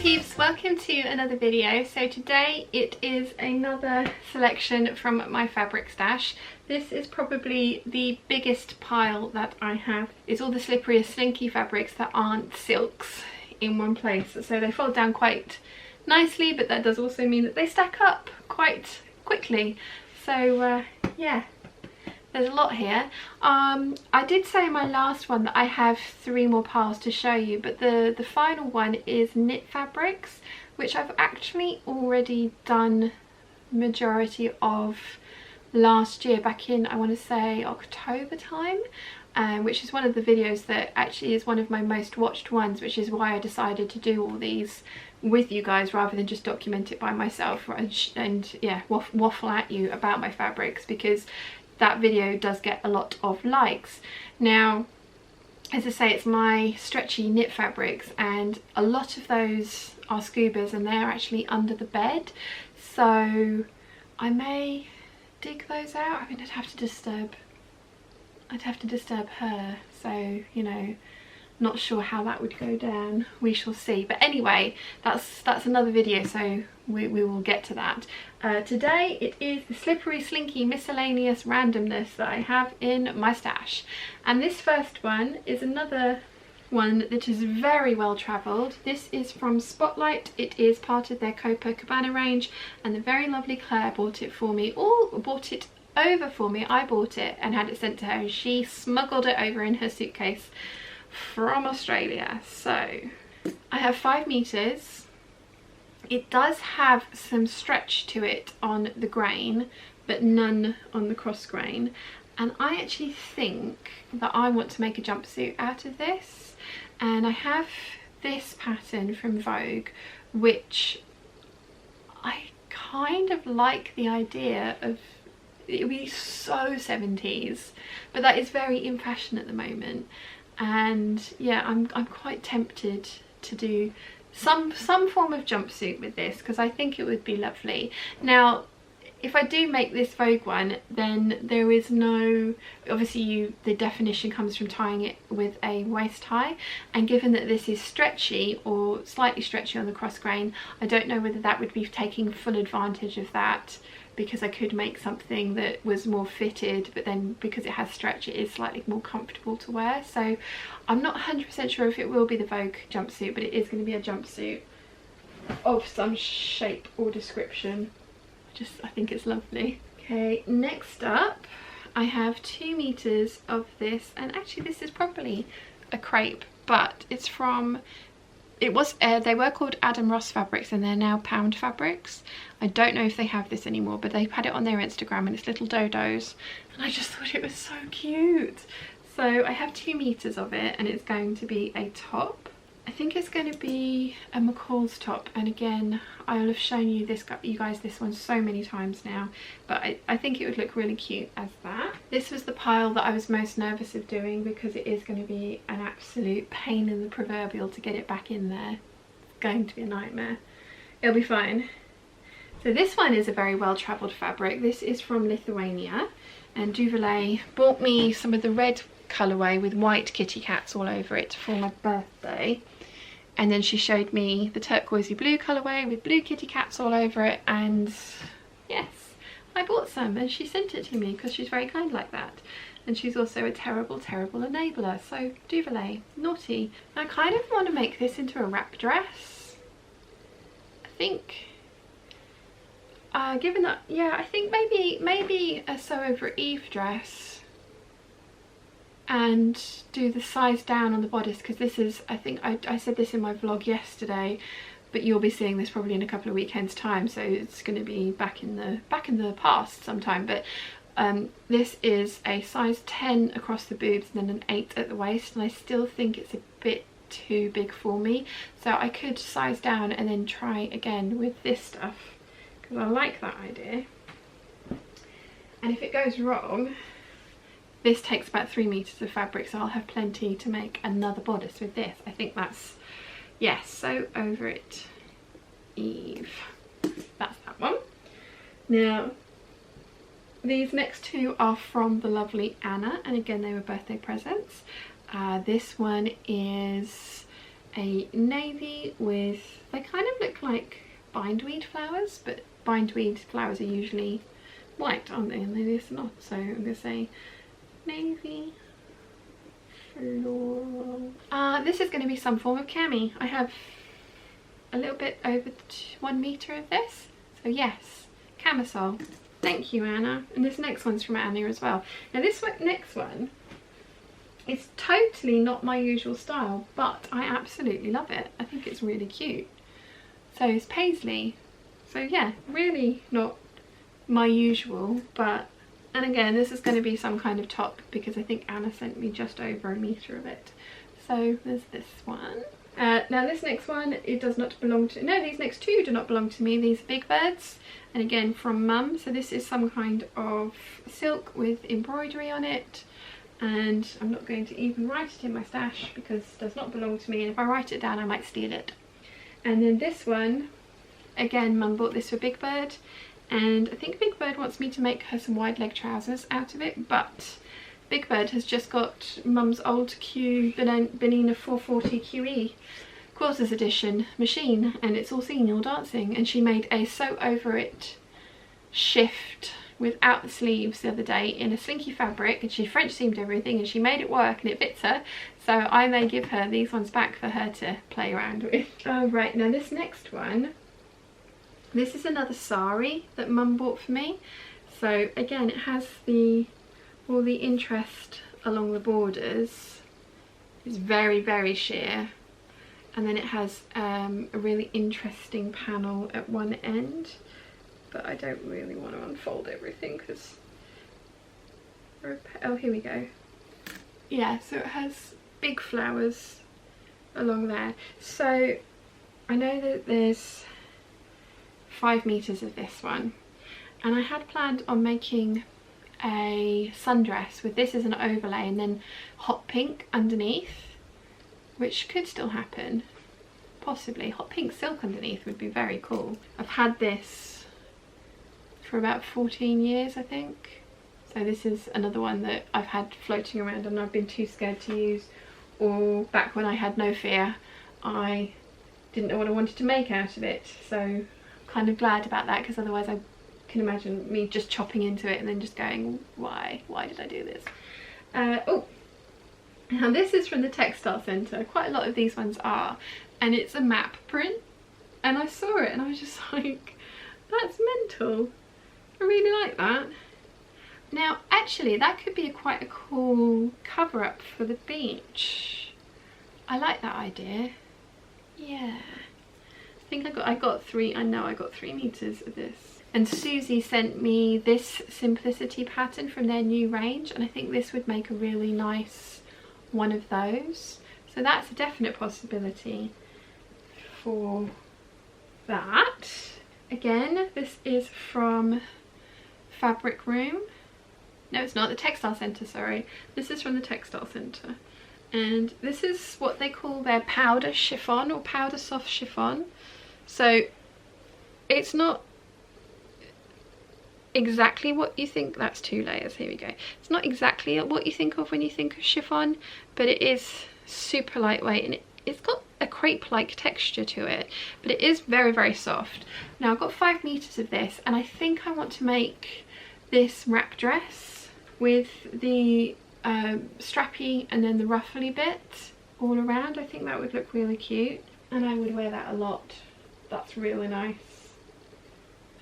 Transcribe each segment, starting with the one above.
peeps, welcome to another video. So today it is another selection from my fabric stash. This is probably the biggest pile that I have. It's all the slipperiest Slinky fabrics that aren't silks in one place. So they fold down quite nicely, but that does also mean that they stack up quite quickly. So yeah, there's a lot here. I did say in my last one that I have 3 more piles to show you, but the final one is knit fabrics, which I've actually already done majority of last year, back in, I want to say, October time, which is one of the videos that actually is one of my most watched ones, which is why I decided to do all these with you guys rather than just document it by myself and yeah, waffle at you about my fabrics, because that video does get a lot of likes. Now, as I say, it's my stretchy knit fabrics, and a lot of those are scubas and they're actually under the bed, so I may dig those out. I mean, I'd have to disturb her, so you know, not sure how that would go down. We shall see. But anyway, that's another video, so we will get to that. Today it is the slippery slinky miscellaneous randomness that I have in my stash, and this first one is another one that is very well travelled. This is from Spotlight. It is part of their Copacabana range, and the very lovely Claire bought it for me, or bought it over for me. I bought it and had it sent to her, and she smuggled it over in her suitcase from Australia. So I have 5 meters. It does have some stretch to it on the grain, but none on the cross grain, and I actually think that I want to make a jumpsuit out of this. And I have this pattern from Vogue, which I kind of like the idea of. It would be so 70s, but that is very in fashion at the moment. And yeah, I'm quite tempted to do some form of jumpsuit with this, because I think it would be lovely. Now, if I do make this Vogue one, then there is no, obviously the definition comes from tying it with a waist tie, and given that this is stretchy or slightly stretchy on the cross grain, I don't know whether that would be taking full advantage of that, because I could make something that was more fitted, but then because it has stretch, it is slightly more comfortable to wear. So I'm not 100% sure if it will be the Vogue jumpsuit, but it is going to be a jumpsuit of some shape or description. I think it's lovely. Okay, next up I have 2 meters of this, and actually this is probably a crepe, but it's from, they were called Adam Ross fabrics, and they're now Pound fabrics. I don't know if they have this anymore, but they've had it on their Instagram, and it's little dodos, and I just thought it was so cute. So I have 2 meters of it, and it's going to be a top. I think it's going to be a McCall's top, and again, I'll have shown you guys this one so many times now, but I think it would look really cute as that. This was the pile that I was most nervous of doing, because it is going to be an absolute pain in the proverbial to get it back in there. It's going to be a nightmare. It'll be fine. So this one is a very well travelled fabric. This is from Lithuania, and Duvalet bought me some of the red colourway with white kitty cats all over it for my birthday, and then she showed me the turquoisey blue colourway with blue kitty cats all over it, and yes, I bought some, and she sent it to me because she's very kind like that, and she's also a terrible enabler. So Duvalet, naughty. I kind of want to make this into a wrap dress, I think. Given that, yeah, I think maybe a sew over Eve dress, and do the size down on the bodice, because this is, I think I said this in my vlog yesterday, but you'll be seeing this probably in a couple of weekends time, so it's going to be back in the past sometime. But this is a size 10 across the boobs and then an 8 at the waist, and I still think it's a bit too big for me, so I could size down and then try again with this stuff, because I like that idea. And if it goes wrong, this takes about 3 meters of fabric, so I'll have plenty to make another bodice with this. I think that's, yes, so over it, Eve. That's that one. Now, these next 2 are from the lovely Anna, and again they were birthday presents. This one is a navy with, they kind of look like bindweed flowers, but bindweed flowers are usually white, aren't they? And they're not, so I'm going to say navy floral. This is going to be some form of cami. I have a little bit over 1 metre of this, so yes, camisole. Thank you, Anna. And this next one's from Anna as well. Now this next one is totally not my usual style, but I absolutely love it. I think it's really cute. So it's paisley. So yeah, really not my usual, but, and again, this is going to be some kind of top because I think Anna sent me just over 1 metre of it. So there's this one. Now this next one, it does not belong to, no, these next two do not belong to me. These are Big Birds, and again from Mum. So this is some kind of silk with embroidery on it, and I'm not going to even write it in my stash because it does not belong to me, and if I write it down I might steal it. And then this one, again, Mum bought this for Big Bird, and I think Big Bird wants me to make her some wide leg trousers out of it, but Big Bird has just got Mum's old Benina 440 QE Quarters Edition machine, and it's all singing, all dancing, and she made a sew over it shift without the sleeves the other day in a Slinky fabric, and she French seamed everything and she made it work and it fits her, so I may give her these ones back for her to play around with. Oh right, now this next one, this is another sari that Mum bought for me. So again, it has all the interest along the borders. It's very, very sheer, and then it has a really interesting panel at one end, but I don't really want to unfold everything because, oh, here we go. Yeah, so it has big flowers along there. So I know that there's 5 meters of this one, and I had planned on making a sundress with this as an overlay and then hot pink underneath, which could still happen, possibly. Hot pink silk underneath would be very cool. I've had this for about 14 years, I think, so this is another one that I've had floating around and I've been too scared to use, or back when I had no fear I didn't know what I wanted to make out of it, so I'm kind of glad about that, because otherwise I can imagine me just chopping into it and then just going, why did I do this? Oh, now this is from the Textile Centre. Quite a lot of these ones are, and it's a map print, and I saw it and I was just like, that's mental. I really like that. Now actually that could be quite a cool cover up for the beach. I like that idea. Yeah, I think I got 3 meters of this. And Susie sent me this Simplicity pattern from their new range, and I think this would make a really nice one of those. So that's a definite possibility for that. Again, this is from Fabric Room. No, it's not, the Textile Centre, sorry. This is from the Textile Centre. And this is what they call their powder chiffon, or powder soft chiffon. So it's not exactly what you think, that's 2 layers, here we go. It's not exactly what you think of when you think of chiffon, but it is super lightweight, and it's got a crepe-like texture to it, but it is very, very soft. Now I've got 5 meters of this, and I think I want to make this wrap dress with the strappy and then the ruffly bit all around. I think that would look really cute, and I would wear that a lot. That's really nice.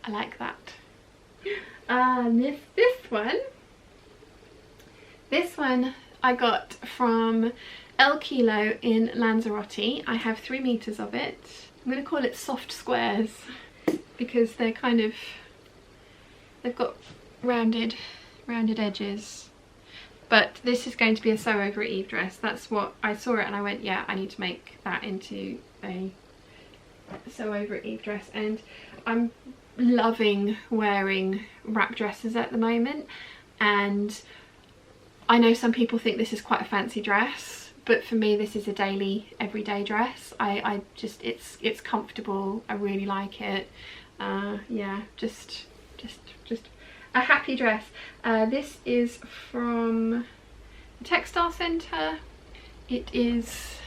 I like that. And this one I got from El Kilo in Lanzarote. I have 3 meters of it. I'm going to call it soft squares because they're kind of, they've got rounded edges. But this is going to be a sew over Eve dress. That's what I saw it and I went, yeah, I need to make that into a sew over Eve dress. And I'm loving wearing wrap dresses at the moment, and I know some people think this is quite a fancy dress, but for me this is a daily, everyday dress. I just, it's comfortable, I really like it. Yeah, just a happy dress. This is from the Textile Centre. It is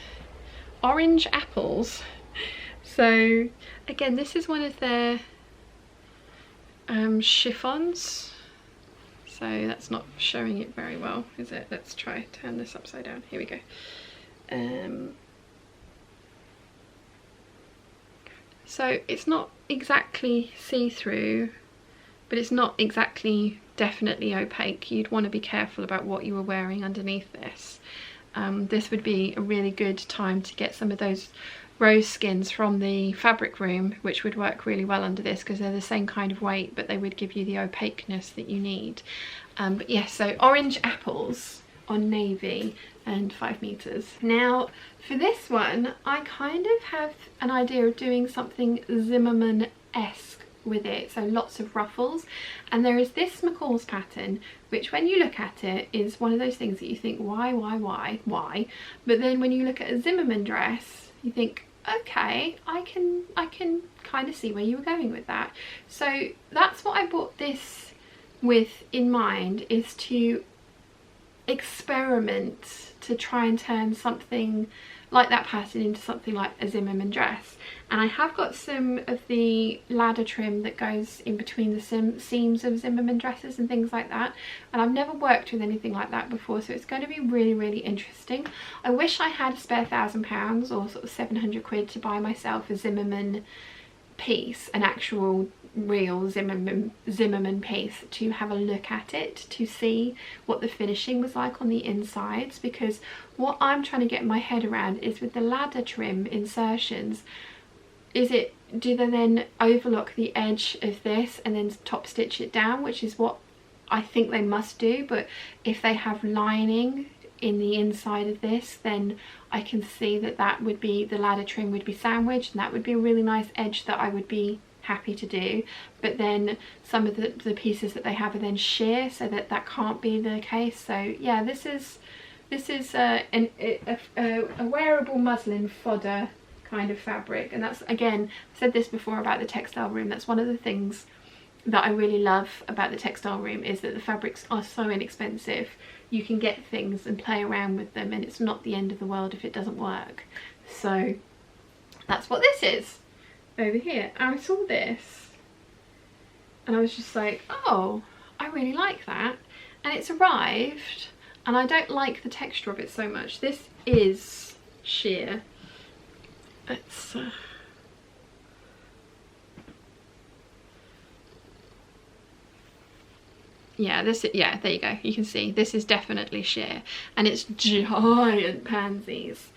Orange Apples. So again, this is one of their chiffons. So that's not showing it very well, is it? Let's try turn this upside down. Here we go. So it's not exactly see-through, but it's not exactly definitely opaque. You'd want to be careful about what you were wearing underneath this. This would be a really good time to get some of those rose skins from the fabric room, which would work really well under this because they're the same kind of weight, but they would give you the opaqueness that you need. But yes, so Orange Apples on navy and 5 meters. Now for this one, I kind of have an idea of doing something Zimmermann-esque with it, so lots of ruffles. And there is this McCall's pattern, which when you look at it is one of those things that you think why, but then when you look at a Zimmermann dress you think, okay, I can kind of see where you were going with that. So that's what I bought this with in mind, is to experiment, to try and turn something like that pattern into something like a Zimmermann dress. And I have got some of the ladder trim that goes in between the seams of Zimmermann dresses and things like that, and I've never worked with anything like that before, so it's going to be really interesting. I wish I had a spare £1,000 or sort of 700 quid to buy myself a Zimmermann piece, an actual real Zimmermann piece, to have a look at it, to see what the finishing was like on the insides, because what I'm trying to get my head around is with the ladder trim insertions, do they then overlock the edge of this and then top stitch it down, which is what I think they must do. But if they have lining in the inside of this, then I can see that that would be, the ladder trim would be sandwiched, and that would be a really nice edge that I would be happy to do. But then some of the pieces that they have are then sheer, so that can't be the case. So yeah, this is a wearable muslin fodder kind of fabric. And that's, again, I said this before about the textile room, that's one of the things that I really love about the textile room, is that the fabrics are so inexpensive. You can get things and play around with them, and it's not the end of the world if it doesn't work. So that's what this is over here. I saw this and I was just like, oh, I really like that, and it's arrived, and I don't like the texture of it so much. This is sheer. It's yeah, yeah, there you go, you can see this is definitely sheer, and it's giant pansies.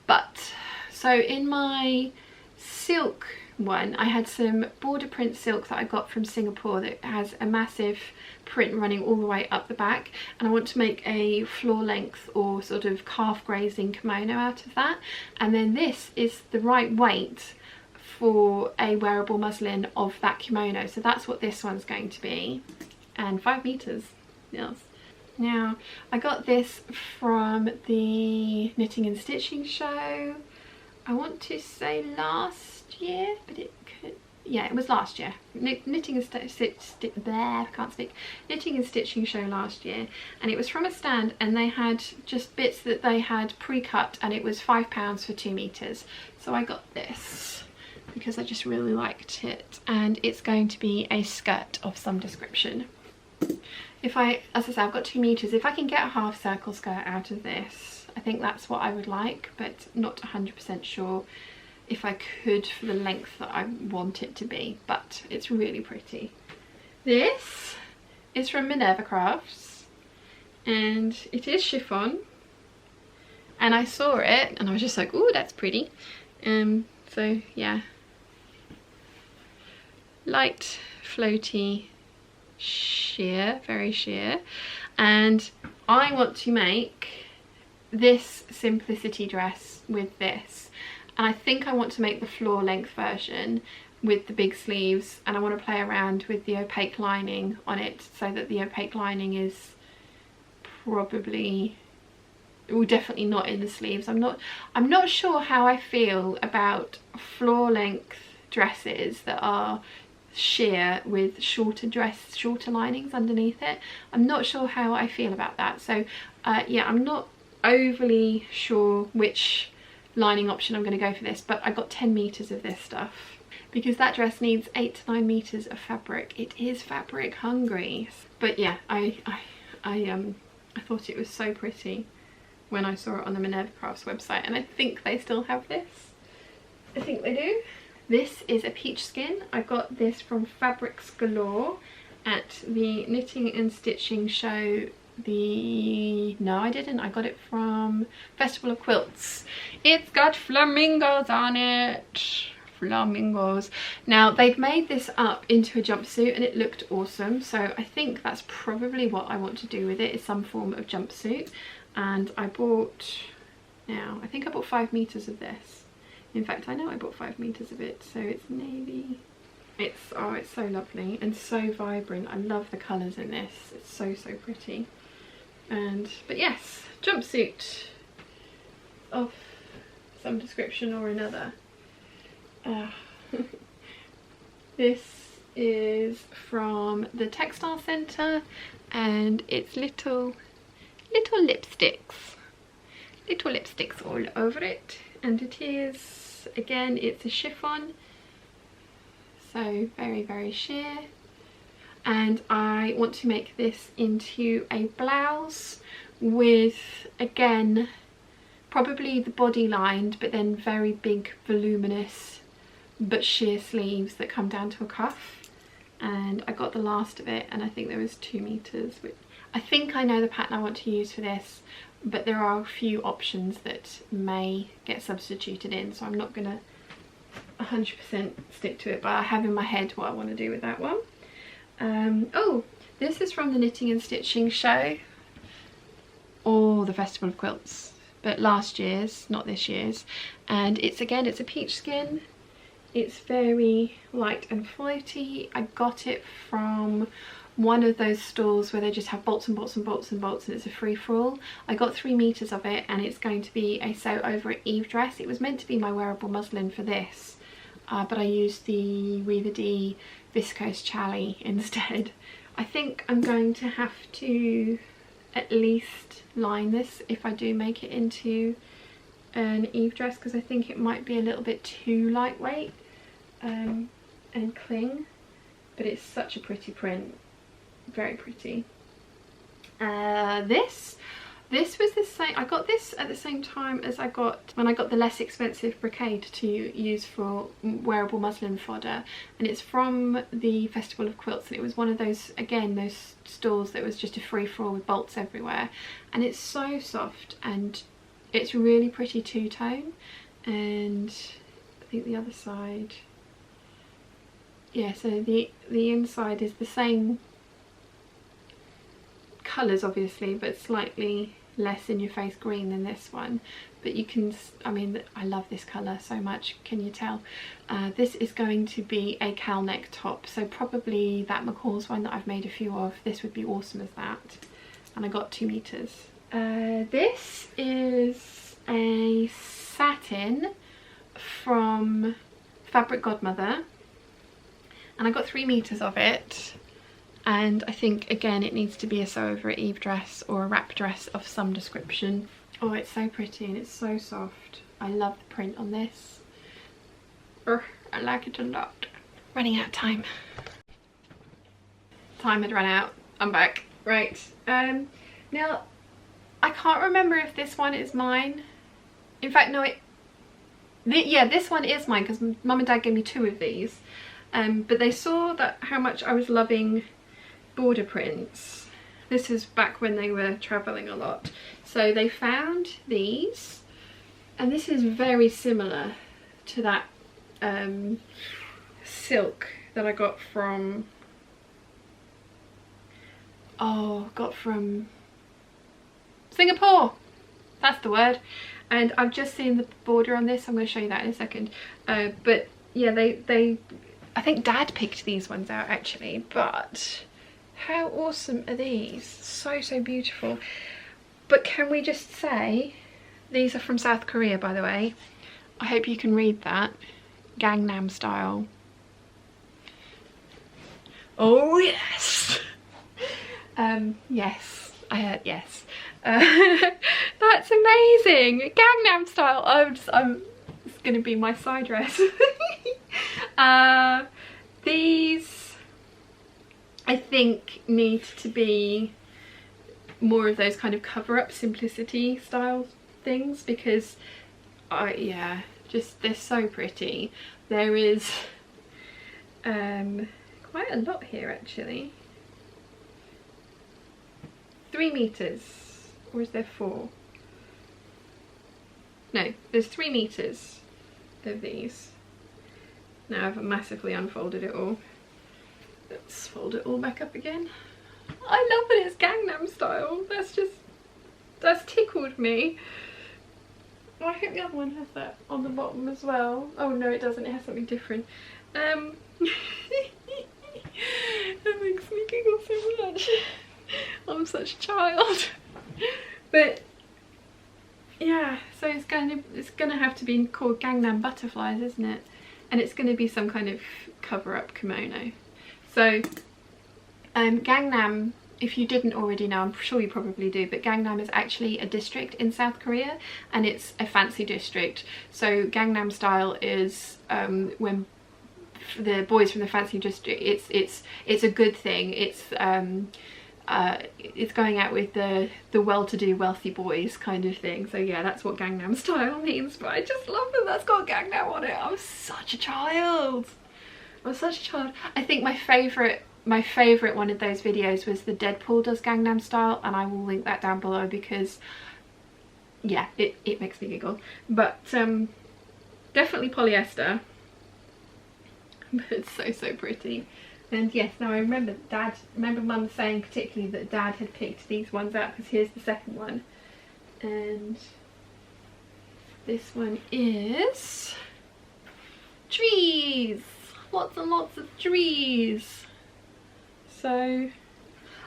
But so in my silk one, I had some border print silk that I got from Singapore that has a massive print running all the way up the back, and I want to make a floor length or sort of calf grazing kimono out of that. And then this is the right weight for a wearable muslin of that kimono, so that's what this one's going to be. And 5 meters, yes. Now I got this from the Knitting and Stitching show, I want to say last year, but it could, yeah, it was last year. Knitting and Stitching show last year, and it was from a stand, and they had just bits that they had pre-cut, and it was £5 for 2 meters. So I got this because I just really liked it, and it's going to be a skirt of some description. If I, as I say, I've got 2 meters. If I can get a half circle skirt out of this, I think that's what I would like, but not 100% sure if I could for the length that I want it to be, but it's really pretty. This is from Minerva Crafts, and it is chiffon, and I saw it and I was just like, oh, that's pretty. So yeah, light floaty sheer, very sheer, and I want to make this simplicity dress with this, and I think I want to make the floor length version with the big sleeves, and I want to play around with the opaque lining on it, so that the opaque lining is probably, well, definitely not in the sleeves. I'm not sure how I feel about floor length dresses that are sheer with shorter linings underneath it. I'm not sure how I feel about that. So yeah, I'm not overly sure which lining option, I'm going to go for this. But I got 10 meters of this stuff because that dress needs 8 to 9 meters of fabric. It is fabric hungry. But yeah, I thought it was so pretty when I saw it on the Minerva Crafts website, and I think they still have this. I think they do. This is a peach skin. I got this from Fabrics Galore at the Knitting and Stitching show. No, I didn't. I got it from Festival of Quilts. It's got flamingos on it. Flamingos. Now, they've made this up into a jumpsuit and it looked awesome. So I think that's probably what I want to do with it, is some form of jumpsuit. And I bought, now, I think I bought 5 meters of this. In fact, I know I bought 5 meters of it. So it's navy. It's, oh, it's so lovely and so vibrant. I love the colours in this. It's so, so pretty. And, but yes, jumpsuit of some description or another. This is from the Textile Centre, and it's little lipsticks. Little lipsticks all over it. And it is, again, it's a chiffon. So very, very sheer. And I want to make this into a blouse with, again, probably the body lined, but then very big, voluminous, but sheer sleeves that come down to a cuff. And I got the last of it, and I think there was 2 meters. Which I think I know the pattern I want to use for this, but there are a few options that may get substituted in, so I'm not gonna 100% stick to it, but I have in my head what I want to do with that one. Oh, this is from the Knitting and Stitching show, or the Festival of Quilts, but last year's, not this year's. And it's, again, it's a peach skin. It's very light and floaty. I got it from one of those stores where they just have bolts and bolts and bolts and bolts, and it's a free-for-all. I got 3 meters of it, and it's going to be a sew over at Eve dress. It was meant to be my wearable muslin for this, but I used the Weaver D viscose challis instead. I think I'm going to have to at least line this if I do make it into an Eve dress, because I think it might be a little bit too lightweight and cling, but it's such a pretty print. Very pretty. This was the same. I got this at the same time as I got when I got the less expensive brocade to use for wearable muslin fodder, and it's from the Festival of Quilts, and it was one of those, again, those stores that was just a free-for-all with bolts everywhere, and it's so soft and it's really pretty two-tone. And I think the other side, yeah, so the inside is the same colours obviously, but slightly less in your face green than this one. But you can, I mean, I love this colour so much, can you tell? This is going to be a cowl neck top, so probably that McCall's one that I've made a few of, this would be awesome as that. And I got 2 meters. This is a satin from Fabric Godmother, and I got 3 meters of it. And I think, again, it needs to be a sew over Eve dress or a wrap dress of some description. Oh, it's so pretty and it's so soft. I love the print on this. I like it a lot. Running out of time. Time had run out. I'm back. Right. Now, I can't remember if this one is mine. In fact, no, yeah, this one is mine because Mum and Dad gave me 2 of these. But they saw that how much I was loving border prints. This is back when they were traveling a lot, so they found these, and this is very similar to that silk that I got from Singapore, that's the word. And I've just seen the border on this. I'm going to show you that in a second. But yeah, I think Dad picked these ones out actually, but how awesome are these? So, so beautiful. But can we just say, these are from South Korea, by the way. I hope you can read that. Gangnam style. Oh yes. Yes, I heard yes. That's amazing. Gangnam style. It's gonna be my side dress. These I think need to be more of those kind of cover-up simplicity style things, because yeah, just they're so pretty. There is quite a lot here actually. 3 meters, or is there 4? No, there's 3 meters of these. Now I've massively unfolded it all. Let's fold it all back up again. I love that it's Gangnam style. That's tickled me. Oh, I think the other one has that on the bottom as well. Oh no, it doesn't. It has something different. That makes me giggle so much. I'm such a child. But yeah, so it's gonna have to be called Gangnam Butterflies, isn't it? And it's gonna be some kind of cover-up kimono. So Gangnam, if you didn't already know, I'm sure you probably do, but Gangnam is actually a district in South Korea, and it's a fancy district. So Gangnam style is when the boys from the fancy district, it's a good thing. It's going out with the well-to-do wealthy boys kind of thing. So yeah, that's what Gangnam style means. But I just love that that's got Gangnam on it. I'm such a child. I'm such a child. I think my favourite one of those videos was the Deadpool does Gangnam style, and I will link that down below because yeah, it makes me giggle. But definitely polyester, but it's so pretty. And yes, now I remember Mum saying particularly that Dad had picked these ones out, because here's the second one, and this one is trees. Lots and lots of trees. So, I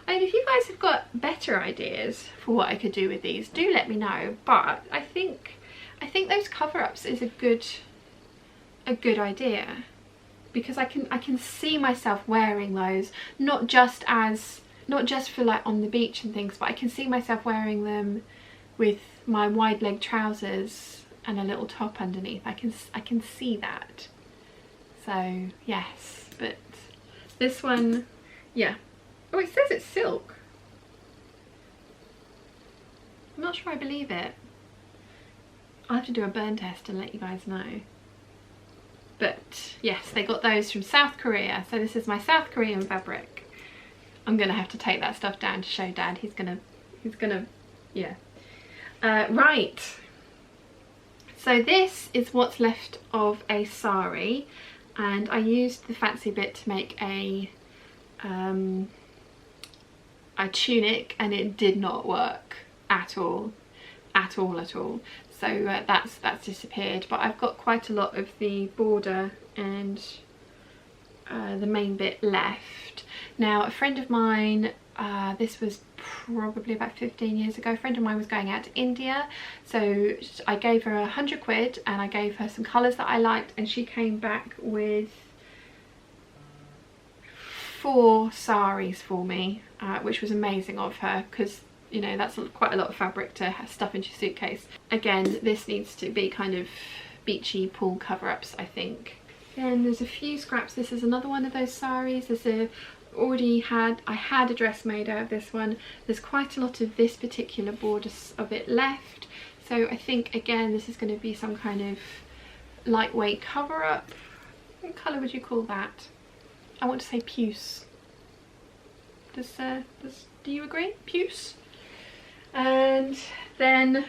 mean, if you guys have got better ideas for what I could do with these, do let me know. But I think those cover-ups is a good idea, because I can see myself wearing those, not just for like on the beach and things, but I can see myself wearing them with my wide leg trousers and a little top underneath. I can see that. So yes, but this one, yeah. Oh, it says it's silk. I'm not sure I believe it. I'll have to do a burn test and let you guys know. But yes, they got those from South Korea. So this is my South Korean fabric. I'm gonna have to take that stuff down to show Dad. He's gonna, yeah. Right. So this is what's left of a sari, and I used the fancy bit to make a tunic, and it did not work at all. So that's disappeared, but I've got quite a lot of the border and the main bit left. Now a friend of mine, this was probably about 15 years ago, a friend of mine was going out to India, so I gave her 100 quid and I gave her some colours that I liked, and she came back with 4 saris for me, which was amazing of her, because you know that's quite a lot of fabric to stuff into your suitcase. Again, this needs to be kind of beachy pool cover-ups, I think. And there's a few scraps. This is another one of those saris. I had a dress made out of this one. There's quite a lot of this particular border of it left, so I think again this is going to be some kind of lightweight cover-up. What colour would you call that? I want to say puce. Do you agree? Puce. And then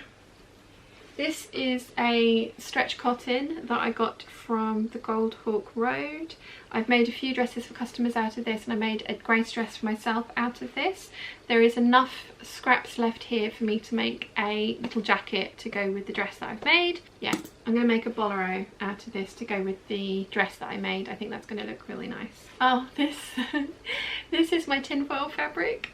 this is a stretch cotton that I got from the Gold Hawk Road. I've made a few dresses for customers out of this, and I made a grace dress for myself out of this. There is enough scraps left here for me to make a little jacket to go with the dress that I've made. Yeah, I'm going to make a bolero out of this to go with the dress that I made. I think that's going to look really nice. Oh, this is my tinfoil fabric.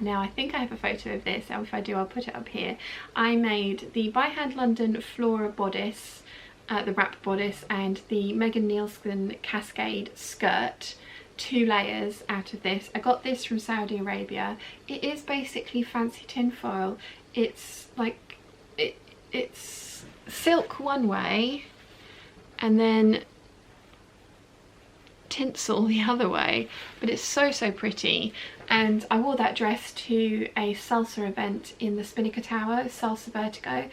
Now I think I have a photo of this, and if I do I'll put it up here. I made the By Hand London Flora bodice, the wrap bodice, and the Megan Nielsen Cascade skirt 2 layers out of this. I got this from Saudi Arabia. It is basically fancy tinfoil. It's like it's silk one way and then tinsel the other way, but it's so pretty. And I wore that dress to a salsa event in the Spinnaker Tower, Salsa Vertigo,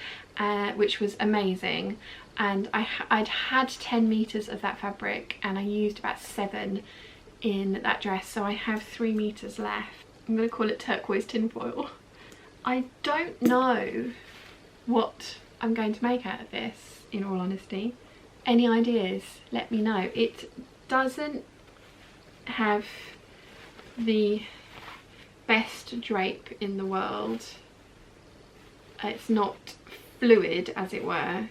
which was amazing. And I'd had 10 meters of that fabric and I used about 7 in that dress, so I have 3 meters left. I'm gonna call it turquoise tinfoil. I don't know what I'm going to make out of this, in all honesty. Any ideas? Let me know. It doesn't have the best drape in the world. It's not fluid, as it were,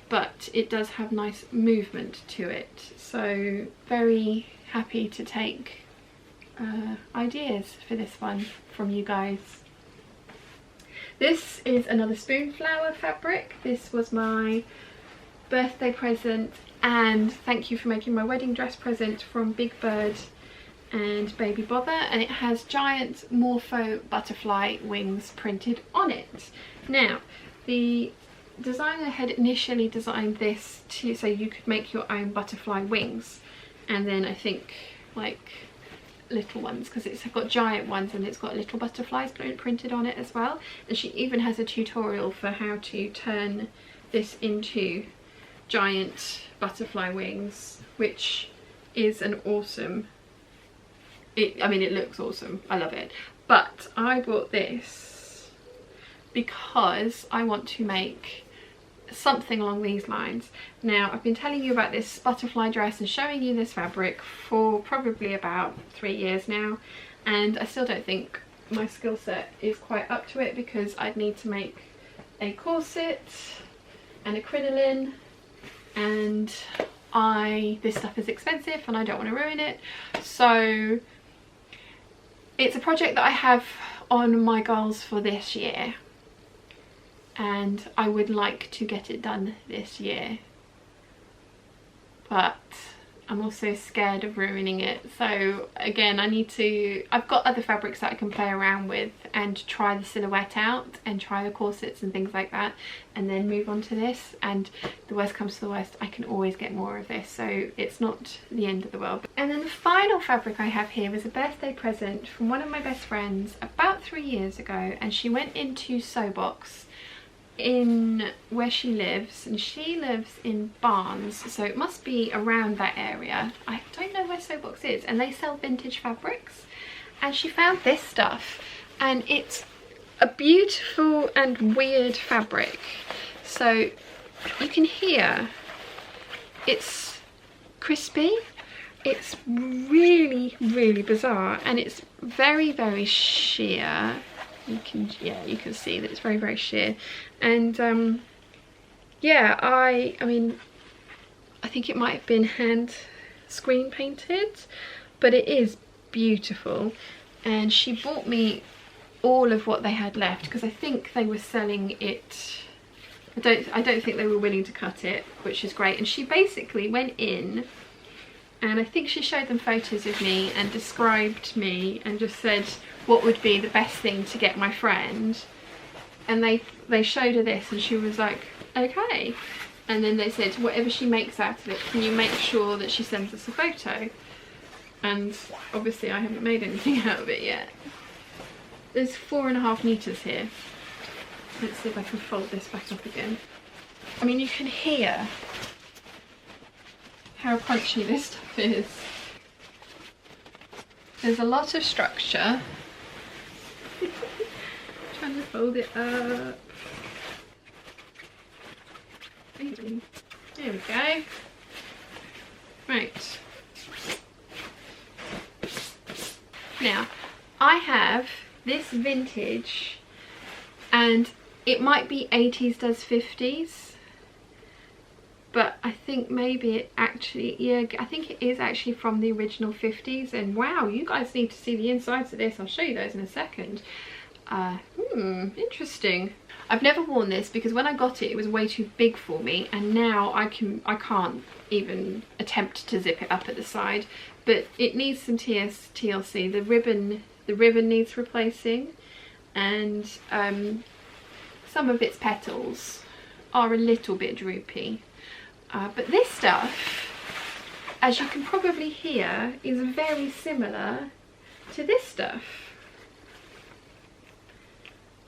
but it does have nice movement to it. So very happy to take ideas for this one from you guys. This is another Spoonflower fabric. This was my birthday present, and thank you for making my wedding dress present, from Big Bird and Baby Bother, and it has giant morpho butterfly wings printed on it. Now, the designer had initially designed this so you could make your own butterfly wings, and then I think like little ones, because it's got giant ones and it's got little butterflies printed on it as well. And she even has a tutorial for how to turn this into giant butterfly wings, which is an awesome, I mean it looks awesome, I love it. But I bought this because I want to make something along these lines. Now, I've been telling you about this butterfly dress and showing you this fabric for probably about 3 years now, and I still don't think my skill set is quite up to it, because I'd need to make a corset and a crinoline, and this stuff is expensive and I don't want to ruin it. So it's a project that I have on my goals for this year, and I would like to get it done this year, but I'm also scared of ruining it. So again, I've got other fabrics that I can play around with and try the silhouette out and try the corsets and things like that, and then move on to this. And the worst comes to the worst, I can always get more of this, so it's not the end of the world. And then the final fabric I have here is a birthday present from one of my best friends about 3 years ago, and she went into Sew Box in where she lives, and she lives in Barnes, so it must be around that area. I don't know where Sew Box is, and they sell vintage fabrics, and she found this stuff, and it's a beautiful and weird fabric. So you can hear it's crispy, it's really bizarre, and it's very sheer. You can see that it's very sheer. And yeah, I mean I think it might have been hand screen painted, but it is beautiful. And she bought me all of what they had left, because I think they were selling it, I don't think they were willing to cut it, which is great. And she basically went in, and I think she showed them photos of me and described me and just said what would be the best thing to get my friend. And they showed her this, and she was like, okay. And then they said, whatever she makes out of it, can you make sure that she sends us a photo? And obviously I haven't made anything out of it yet. There's 4.5 meters here. Let's see if I can fold this back up again. I mean, you can hear how crunchy this stuff is. There's a lot of structure. Trying to fold it up. There we go. Right. Now, I have this vintage, and it might be 80s does 50s, but I think maybe it actually, yeah, I think it is actually from the original 50s. And wow, you guys need to see the insides of this. I'll show you those in a second. Interesting. I've never worn this because when I got it, it was way too big for me, and now I can't even attempt to zip it up at the side. But it needs some TLC. The ribbon needs replacing, and some of its petals are a little bit droopy. But this stuff, as you can probably hear, is very similar to this stuff.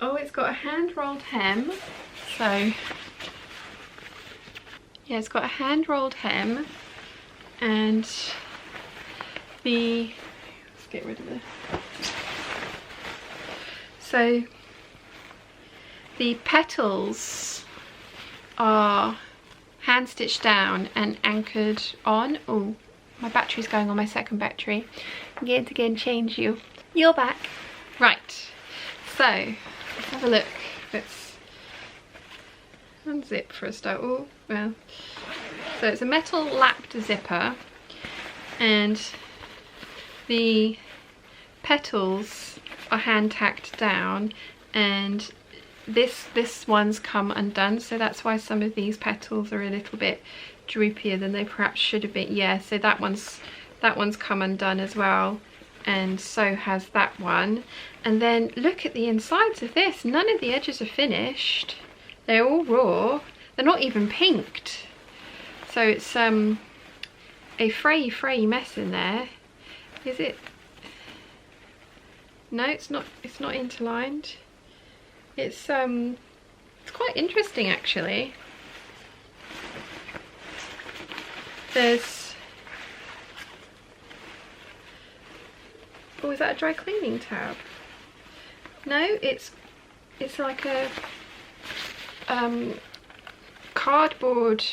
Oh, it's got a hand-rolled hem. So, yeah, it's got a hand-rolled hem, and let's get rid of this. So, the petals are hand stitched down and anchored on. Oh, my battery's going on, my second battery. I'm going to go and change you. You're back. Right, so let's have a look. Let's unzip for a start. Oh, well. So it's a metal lapped zipper, and the petals are hand tacked down, and this one's come undone, so that's why some of these petals are a little bit droopier than they perhaps should have been. Yeah, so that one's come undone as well, and so has that one. And then look at the insides of this. None of the edges are finished. They're all raw. They're not even pinked. So it's a frayy mess in there. Is it? No, it's not interlined. It's quite interesting actually. There's, oh, is that a dry cleaning tab? No, it's like a cardboard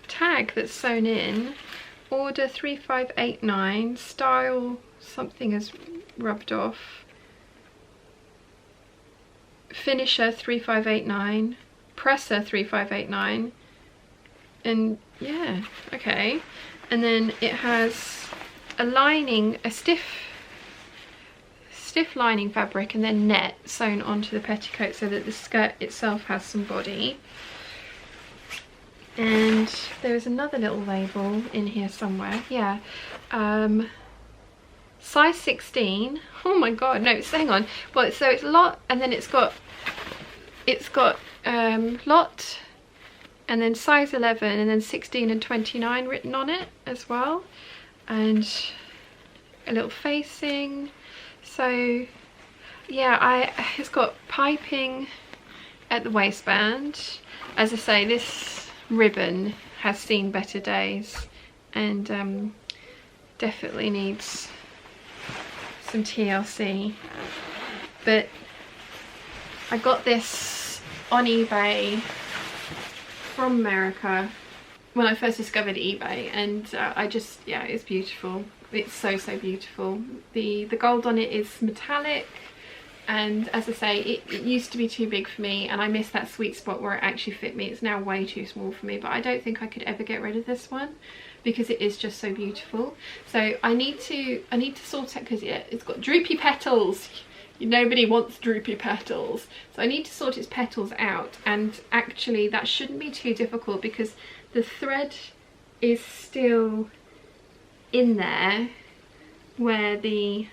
tag that's sewn in. Order 3589, style something has rubbed off. Finisher 3589, presser 3589, and yeah, okay. And then it has a lining, a stiff lining fabric, and then net sewn onto the petticoat so that the skirt itself has some body. And there's another little label in here somewhere. Yeah, size 16. Oh my god, no, hang on. Well, so it's lot, and then it's got lot, and then size 11, and then 16 and 29 written on it as well, and a little facing. So yeah, it's got piping at the waistband. As I say, this ribbon has seen better days, and definitely needs some TLC. But I got this on eBay from America when I first discovered eBay, and yeah, it's beautiful. It's so beautiful. The gold on it is metallic, and as I say, it used to be too big for me, and I missed that sweet spot where it actually fit me. It's now way too small for me, but I don't think I could ever get rid of this one because it is just so beautiful. So I need to sort it, because yeah, it's got droopy petals. Nobody wants droopy petals, so I need to sort its petals out, and actually that shouldn't be too difficult because the thread is still in there where the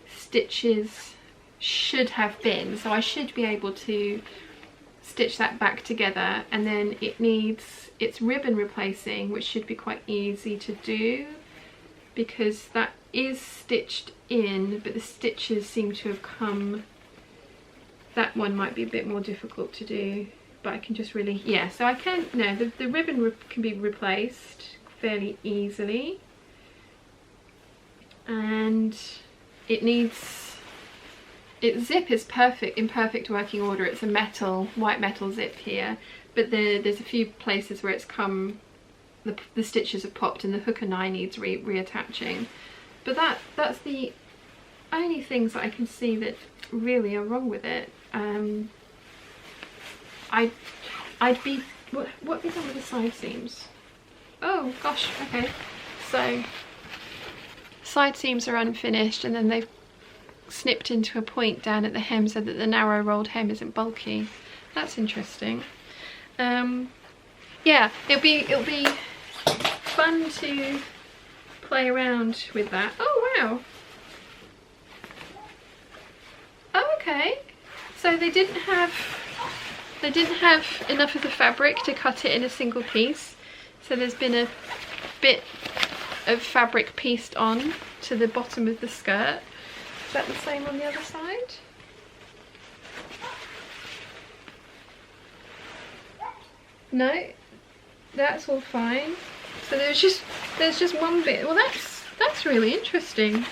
stitches should have been, so I should be able to stitch that back together. And then it needs its ribbon replacing, which should be quite easy to do because that is stitched in, but the stitches seem to have come. That one might be a bit more difficult to do, but I can just really, yeah, so I can, no, the ribbon can be replaced fairly easily, and it needs, its zip is perfect, in perfect working order. It's a metal, white metal zip here, but there's a few places where it's come, the stitches have popped, and the hook and eye needs reattaching. But that's the only things that I can see that really are wrong with it. I'd be, what have we done with the side seams? Oh gosh, okay. So side seams are unfinished, and then they've snipped into a point down at the hem so that the narrow rolled hem isn't bulky. That's interesting. Yeah, it'll be fun to play around with that. Oh wow. Oh, okay. So they didn't have enough of the fabric to cut it in a single piece. So there's been a bit of fabric pieced on to the bottom of the skirt. Is that the same on the other side? No, that's all fine. So there's just one bit. Well, that's really interesting.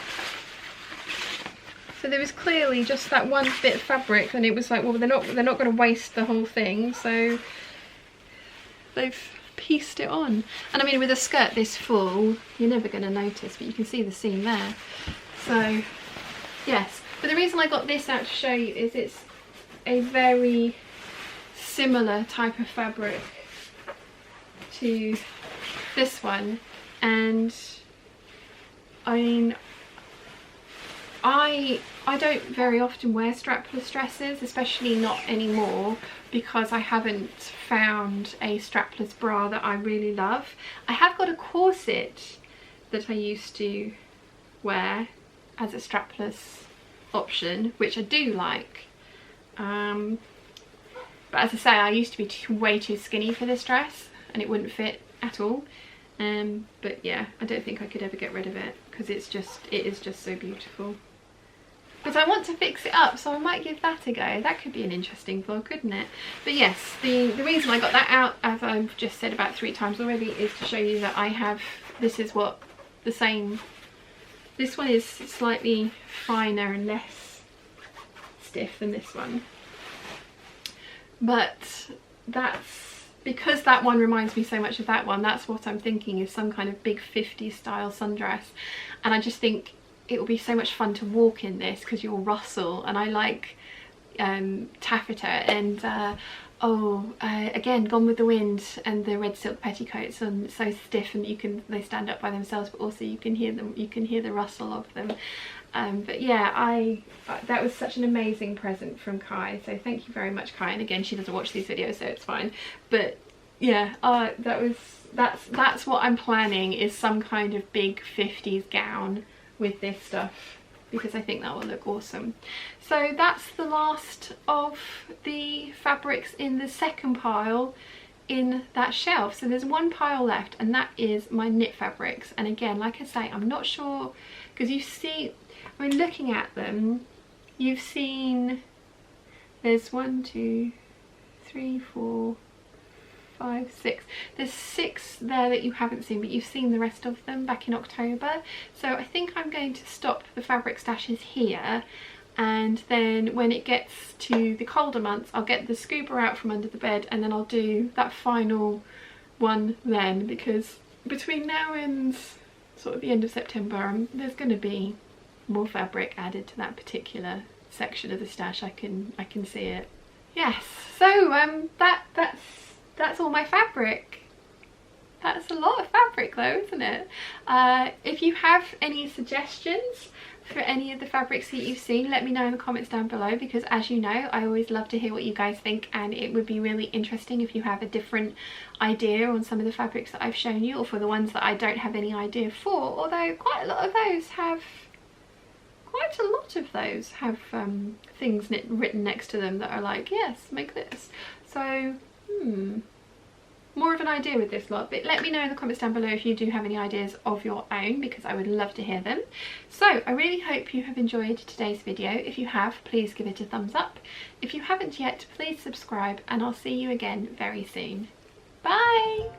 So there was clearly just that one bit of fabric, and it was like, well, they're not going to waste the whole thing, so they've pieced it on. And I mean, with a skirt this full, you're never going to notice, but you can see the seam there. So yes, but the reason I got this out to show you is it's a very similar type of fabric to this one, and I mean, I don't very often wear strapless dresses, especially not anymore, because I haven't found a strapless bra that I really love. I have got a corset that I used to wear as a strapless option, which I do like. But as I say, I used to be way too skinny for this dress and it wouldn't fit at all. But yeah, I don't think I could ever get rid of it because it is just so beautiful. But I want to fix it up, so I might give that a go. That could be an interesting vlog, couldn't it? But yes, the reason I got that out, as I've just said about 3 times already, is to show you that I have, this is what the same, this one is slightly finer and less stiff than this one. But that's, because that one reminds me so much of that one, that's what I'm thinking is some kind of big 50s style sundress. And I just think it will be so much fun to walk in this because you'll rustle, and I like taffeta, and again, Gone with the Wind and the red silk petticoats are so stiff, and they stand up by themselves, but also you can hear the rustle of them. But yeah, that was such an amazing present from Kai, so thank you very much, Kai. And again, she doesn't watch these videos, so it's fine. But yeah, that's what I'm planning, is some kind of big 50s gown with this stuff, because I think that will look awesome. So that's the last of the fabrics in the second pile in that shelf. So there's one pile left, and that is my knit fabrics. And again, like I say, I'm not sure, because you see, I mean, looking at them, you've seen there's 1, 2, 3, 4, 5, 6. There's 6 there that you haven't seen, but you've seen the rest of them back in October. So I think I'm going to stop the fabric stashes here, and then when it gets to the colder months, I'll get the scooper out from under the bed, and then I'll do that final one then, because between now and sort of the end of September, there's going to be more fabric added to that particular section of the stash. I can see it. Yes, so that's all my fabric. That's a lot of fabric though, isn't it? If you have any suggestions for any of the fabrics that you've seen, let me know in the comments down below, because as you know, I always love to hear what you guys think, and it would be really interesting if you have a different idea on some of the fabrics that I've shown you, or for the ones that I don't have any idea for, although quite a lot of those have things written next to them that are like, yes, make this. So more of an idea with this lot, but let me know in the comments down below if you do have any ideas of your own, because I would love to hear them. So I really hope you have enjoyed today's video. If you have, please give it a thumbs up. If you haven't yet, please subscribe, and I'll see you again very soon. Bye!